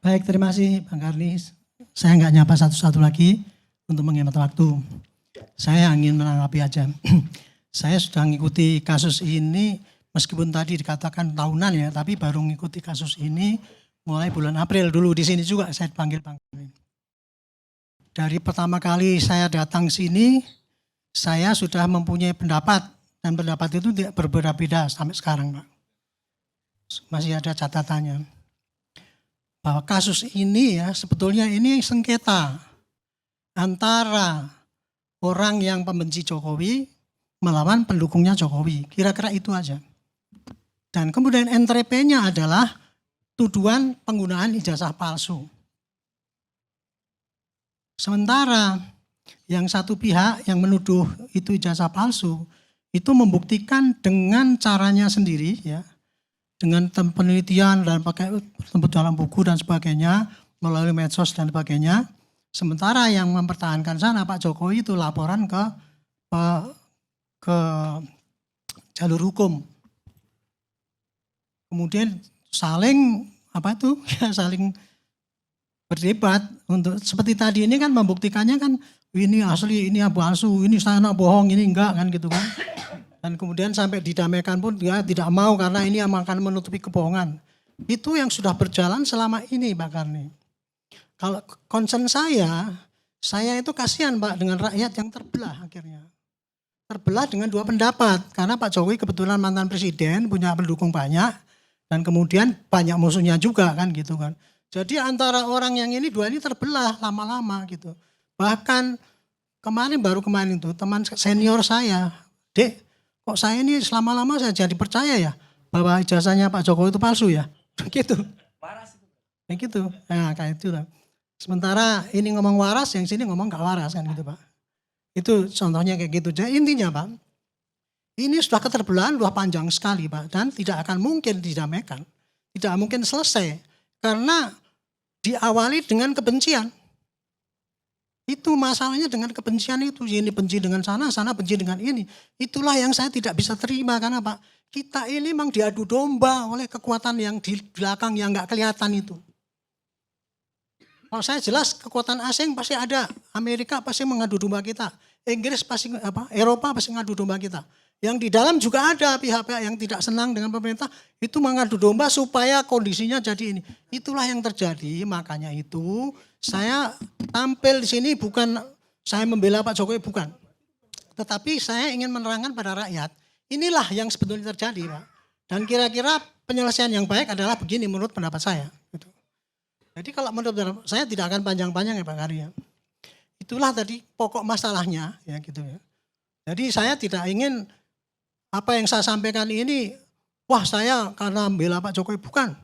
Baik, terima kasih Bang Karni. Saya nggak nyapa satu-satu lagi untuk menghemat waktu. Saya ingin menanggapi aja. Saya sudah mengikuti kasus ini meskipun tadi dikatakan tahunan ya, tapi baru mengikuti kasus ini mulai bulan April dulu. Di sini juga saya dipanggil Bang Karni. Dari pertama kali saya datang sini, saya sudah mempunyai pendapat dan pendapat itu tidak berbeda-beda sampai sekarang, Pak. Masih ada catatannya. Bahwa kasus ini ya sebetulnya ini sengketa antara orang yang pembenci Jokowi melawan pendukungnya Jokowi. Kira-kira itu aja. Dan kemudian entreprennya adalah tuduhan penggunaan ijazah palsu. Sementara yang satu pihak yang menuduh itu ijazah palsu itu membuktikan dengan caranya sendiri ya. Dengan penelitian dan pakai tempat dalam buku dan sebagainya, melalui medsos dan sebagainya. Sementara yang mempertahankan sana Pak Jokowi itu laporan ke jalur hukum. Kemudian saling saling berdebat untuk seperti tadi ini kan membuktikannya kan ini asli, ini palsu, ini sana bohong, ini enggak kan gitu kan. Dan kemudian sampai didamaikan pun dia tidak mau karena ini akan menutupi kebohongan. Itu yang sudah berjalan selama ini Pak Karni. Kalau concern saya itu kasihan Pak dengan rakyat yang terbelah akhirnya. Terbelah dengan dua pendapat. Karena Pak Jokowi kebetulan mantan presiden, punya pendukung banyak. Dan kemudian banyak musuhnya juga kan gitu kan. Jadi antara orang yang ini dua ini terbelah lama-lama gitu. Bahkan baru kemarin itu teman senior saya, Dek, kok saya ini selama-lama saya jadi percaya ya bahwa ijazahnya Pak Jokowi itu palsu ya. Gitu. Waras itu. Kayak gitu. Nah, kayak itu lah. Sementara ini ngomong waras, yang sini ngomong gak waras kan gitu Pak. Itu contohnya kayak gitu. Jadi intinya Pak, ini sudah keterbelahan sudah panjang sekali Pak dan tidak akan mungkin didamaikan. Tidak mungkin selesai karena diawali dengan kebencian. Itu masalahnya dengan kebencian itu. Ini benci dengan sana, sana benci dengan ini. Itulah yang saya tidak bisa terima. Karena Pak, kita ini memang diadu domba oleh kekuatan yang di belakang yang gak kelihatan itu. Kalau saya jelas kekuatan asing pasti ada. Amerika pasti mengadu domba kita. Inggris pasti Eropa pasti mengadu domba kita. Yang di dalam juga ada pihak-pihak yang tidak senang dengan pemerintah. Itu mengadu domba supaya kondisinya jadi ini. Itulah yang terjadi. Makanya itu saya tampil di sini bukan saya membela Pak Jokowi, bukan. Tetapi saya ingin menerangkan pada rakyat, inilah yang sebetulnya terjadi Pak. Dan kira-kira penyelesaian yang baik adalah begini menurut pendapat saya. Gitu. Jadi kalau menurut saya tidak akan panjang-panjang ya Pak Karya. Itulah tadi pokok masalahnya ya gitu ya. Jadi saya tidak ingin apa yang saya sampaikan ini, wah saya karena membela Pak Jokowi, bukan.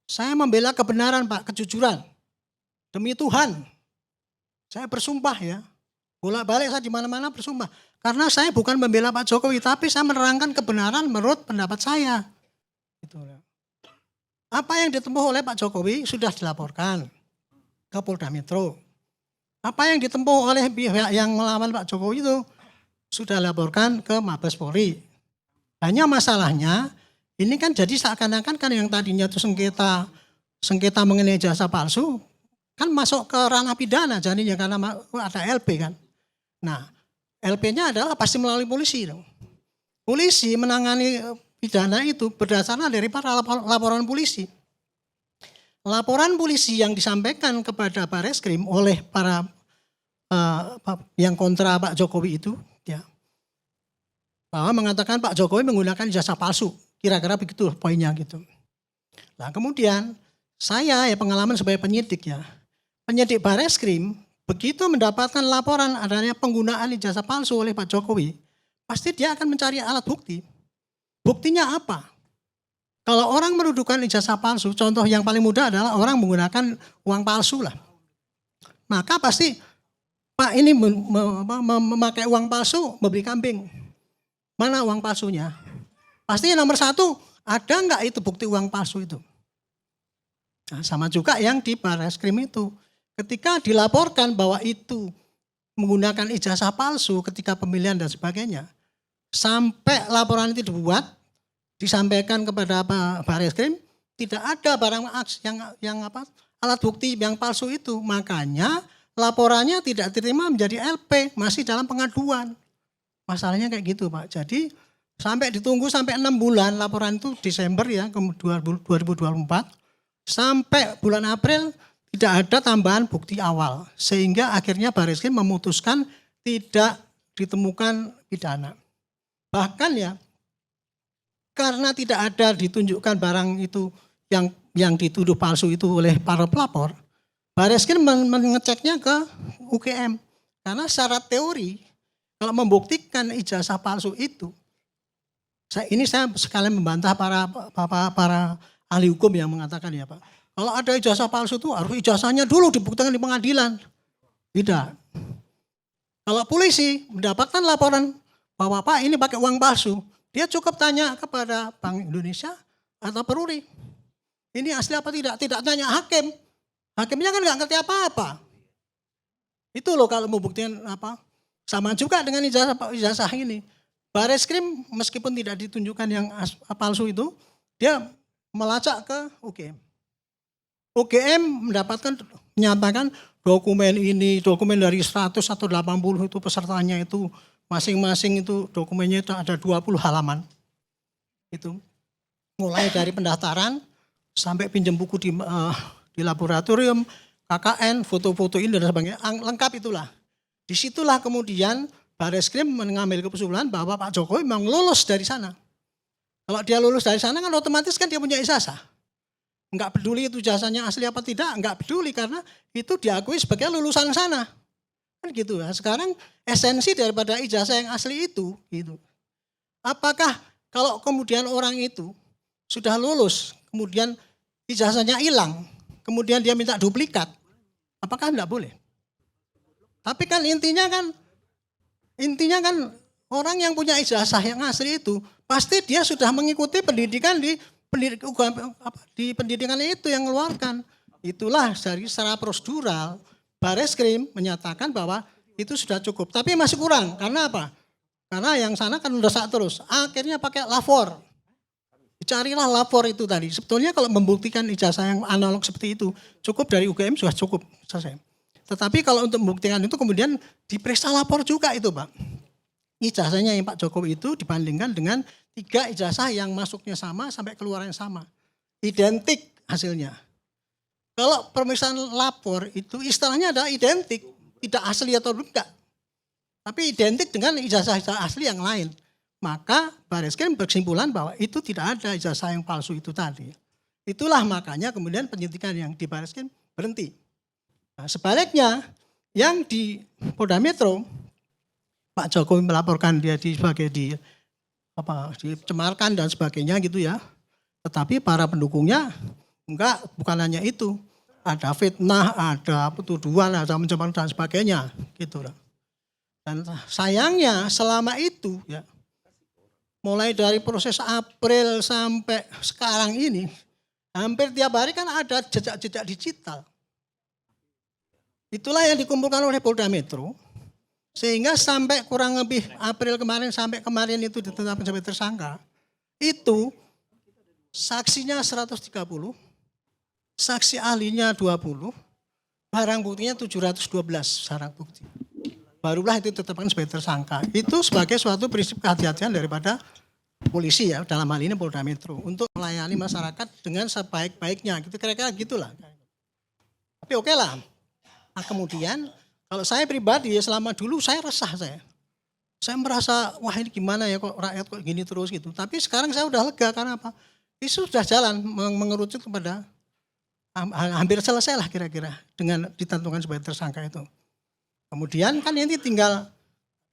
Saya membela kebenaran Pak, kejujuran. Demi Tuhan, saya bersumpah ya, bolak-balik saya di mana-mana bersumpah. Karena saya bukan membela Pak Jokowi, tapi saya menerangkan kebenaran menurut pendapat saya. Gitu. Apa yang ditempuh oleh Pak Jokowi sudah dilaporkan ke Polda Metro. Apa yang ditempuh oleh pihak yang melawan Pak Jokowi itu sudah dilaporkan ke Mabes Polri. Hanya masalahnya, ini kan jadi seakan-akan kan yang tadinya itu sengketa mengenai jasa palsu, kan masuk ke ranah pidana jadinya karena ada LP kan. Nah, LP-nya adalah pasti melalui polisi dong. Polisi menangani pidana itu berdasarkan dari para laporan polisi. Laporan polisi yang disampaikan kepada Barreskrim oleh para yang kontra Pak Jokowi itu ya, bahwa mengatakan Pak Jokowi menggunakan ijazah palsu. Kira-kira begitu poinnya gitu. Nah, kemudian saya ya pengalaman sebagai penyidik ya. Penyidik Barreskrim begitu mendapatkan laporan adanya penggunaan ijazah palsu oleh Pak Jokowi, pasti dia akan mencari alat bukti. Buktinya apa? Kalau orang menuduhkan ijazah palsu, contoh yang paling mudah adalah orang menggunakan uang palsu lah. Maka pasti Pak ini memakai uang palsu membeli kambing. Mana uang palsunya? Pasti nomor satu, ada enggak itu bukti uang palsu itu? Nah, sama juga yang di Barreskrim itu. Ketika dilaporkan bahwa itu menggunakan ijazah palsu ketika pemilihan dan sebagainya, sampai laporan itu dibuat, disampaikan kepada Barreskrim, tidak ada barang yang alat bukti yang palsu itu. Makanya laporannya tidak diterima menjadi LP, masih dalam pengaduan. Masalahnya kayak gitu Pak. Jadi sampai ditunggu sampai 6 bulan laporan itu Desember ya 2024. Sampai bulan April tidak ada tambahan bukti awal. Sehingga akhirnya Bareskrim memutuskan tidak ditemukan pidana. Bahkan ya karena tidak ada ditunjukkan barang itu yang dituduh palsu itu oleh para pelapor, Bareskrim mengeceknya ke UGM. Karena secara teori kalau membuktikan ijazah palsu itu, saya sekalian membantah para ahli hukum yang mengatakan ya Pak, kalau ada ijazah palsu itu harus ijazahnya dulu dibuktikan di pengadilan. Tidak. Kalau polisi mendapatkan laporan bahwa Pak ini pakai uang palsu, dia cukup tanya kepada Bank Indonesia atau Peruri. Ini asli apa tidak? Tidak tanya hakim. Hakimnya kan nggak ngerti apa-apa. Itu loh kalau mau buktikan apa. Sama juga dengan ijazah ini. Bareskrim meskipun tidak ditunjukkan yang palsu itu, dia melacak ke UGM. UGM menyatakan dokumen ini, dokumen dari 100 atau 80 itu pesertanya itu, masing-masing itu dokumennya itu ada 20 halaman. Itu mulai dari pendaftaran sampai pinjam buku di laboratorium, KKN, foto-foto ini dan sebagainya, lengkap itulah. Disitulah kemudian Bareskrim mengambil keputusan bahwa Pak Jokowi memang lulus dari sana. Kalau dia lulus dari sana kan otomatis kan dia punya ijazah. Enggak peduli itu ijazahnya asli apa tidak, enggak peduli karena itu diakui sebagai lulusan sana. Kan gitu ya. Sekarang esensi daripada ijazah yang asli itu gitu. Apakah kalau kemudian orang itu sudah lulus, kemudian ijazahnya hilang, kemudian dia minta duplikat, apakah enggak boleh? Tapi kan intinya kan orang yang punya ijazah yang asli itu pasti dia sudah mengikuti pendidikan di pendidikan itu yang mengeluarkan. Itulah dari secara prosedural Bareskrim menyatakan bahwa itu sudah cukup. Tapi masih kurang. Karena apa? Karena yang sana kan mendesak terus. Akhirnya pakai lapor. Carilah lapor itu tadi. Sebetulnya kalau membuktikan ijazah yang analog seperti itu cukup dari UGM sudah cukup selesai. Tetapi kalau untuk membuktikan itu kemudian diperiksa lapor juga itu Pak. Ijazahnya yang Pak Jokowi itu dibandingkan dengan 3 ijazah yang masuknya sama sampai keluarnya sama. Identik hasilnya. Kalau pemeriksaan lapor itu istilahnya adalah identik. Tidak asli atau enggak. Tapi identik dengan ijazah-ijazah asli yang lain. Maka Bareskrim berkesimpulan bahwa itu tidak ada ijazah yang palsu itu tadi. Itulah makanya kemudian penyidikan yang di Bareskrim berhenti. Nah, sebaliknya yang di Polda Metro Pak Jokowi melaporkan dia dicemarkan dan sebagainya gitu ya. Tetapi para pendukungnya enggak, bukan hanya itu. Ada fitnah, ada tuduhan, ada pencemaran dan sebagainya gitu. Dan sayangnya selama itu ya mulai dari proses April sampai sekarang ini hampir tiap hari kan ada jejak-jejak digital. Itulah yang dikumpulkan oleh Polda Metro. Sehingga sampai kurang lebih April kemarin sampai kemarin itu ditetapkan sebagai tersangka. Itu saksinya 130, saksi ahlinya 20, barang buktinya 712 barang bukti. Barulah itu ditetapkan sebagai tersangka. Itu sebagai suatu prinsip kehati-hatian daripada polisi ya, dalam hal ini Polda Metro. Untuk melayani masyarakat dengan sebaik-baiknya. Gitu, kira-kira gitulah. Tapi oke lah. Nah, kemudian kalau saya pribadi ya selama dulu saya resah saya. Saya merasa wah ini gimana ya kok rakyat kok gini terus gitu. Tapi sekarang saya udah lega karena apa? Itu sudah jalan mengerucut kepada hampir selesai lah kira-kira dengan ditentukan sebagai tersangka itu. Kemudian kan ini tinggal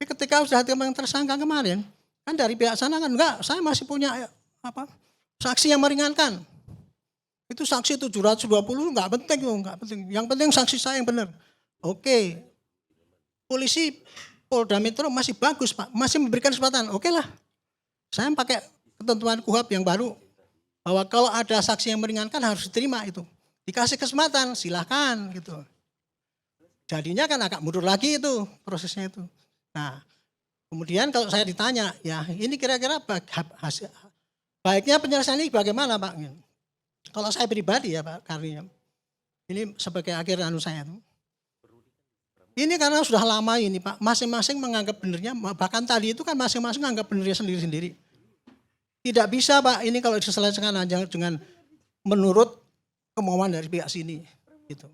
ketika sudah ditetapkan tersangka kemarin kan dari pihak sana kan enggak, saya masih punya saksi yang meringankan. Itu saksi 720 enggak penting. Yang penting saksi saya yang benar. Oke, polisi Polda Metro masih bagus Pak, masih memberikan kesempatan. Oke lah, saya pakai ketentuan KUHP yang baru bahwa kalau ada saksi yang meringankan harus diterima itu. Dikasih kesempatan, silahkan gitu. Jadinya kan agak mundur lagi itu prosesnya itu. Nah, kemudian kalau saya ditanya, ya ini kira-kira baiknya penyelesaian ini bagaimana Pak? Kalau saya pribadi ya Pak Karni, Ini sebagai akhir saya tuh. Ini karena sudah lama ini Pak, masing-masing menganggap benernya, bahkan tadi itu kan masing-masing menganggap benernya sendiri-sendiri. Tidak bisa Pak, ini kalau diselesaikan hanya dengan menurut kemauan dari pihak sini. Gitu.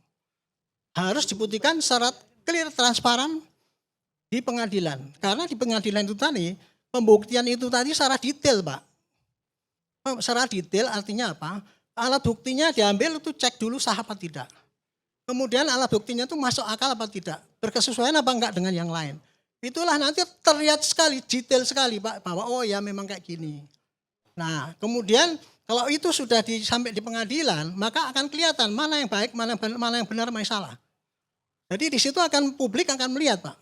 Harus dibuktikan secara clear, transparan di pengadilan. Karena di pengadilan itu tadi, pembuktian itu tadi secara detail Pak. Secara detail artinya apa? Alat buktinya diambil itu cek dulu sah apa tidak. Kemudian alat buktinya itu masuk akal apa tidak, berkesesuaian apa enggak dengan yang lain. Itulah nanti terlihat sekali, detail sekali Pak, bahwa oh ya memang kayak gini. Nah kemudian kalau itu sudah sampai di pengadilan, maka akan kelihatan mana yang baik, mana yang benar, mana yang salah. Jadi di situ akan publik akan melihat Pak.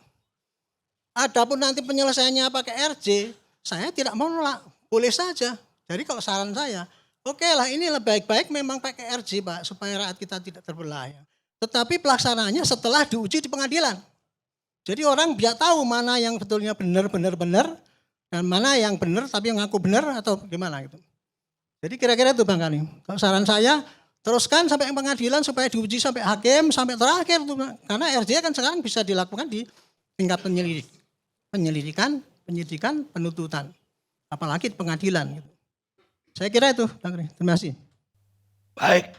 Adapun nanti penyelesaiannya pakai RJ, saya tidak mau menolak, boleh saja. Jadi kalau saran saya, oke lah ini baik-baik memang pakai RJ Pak, supaya rakyat kita tidak terbelah ya. Tetapi pelaksanaannya setelah diuji di pengadilan. Jadi orang biar tahu mana yang betulnya benar dan mana yang benar tapi yang ngaku benar atau gimana gitu. Jadi kira-kira itu Bang Kani. Kalau saran saya teruskan sampai pengadilan supaya diuji sampai hakim sampai terakhir tuh. Karena RJ kan sekarang bisa dilakukan di tingkat penyelidikan, penyidikan, penuntutan. Apalagi di pengadilan gitu. Saya kira itu Bang Kani. Terima kasih. Baik.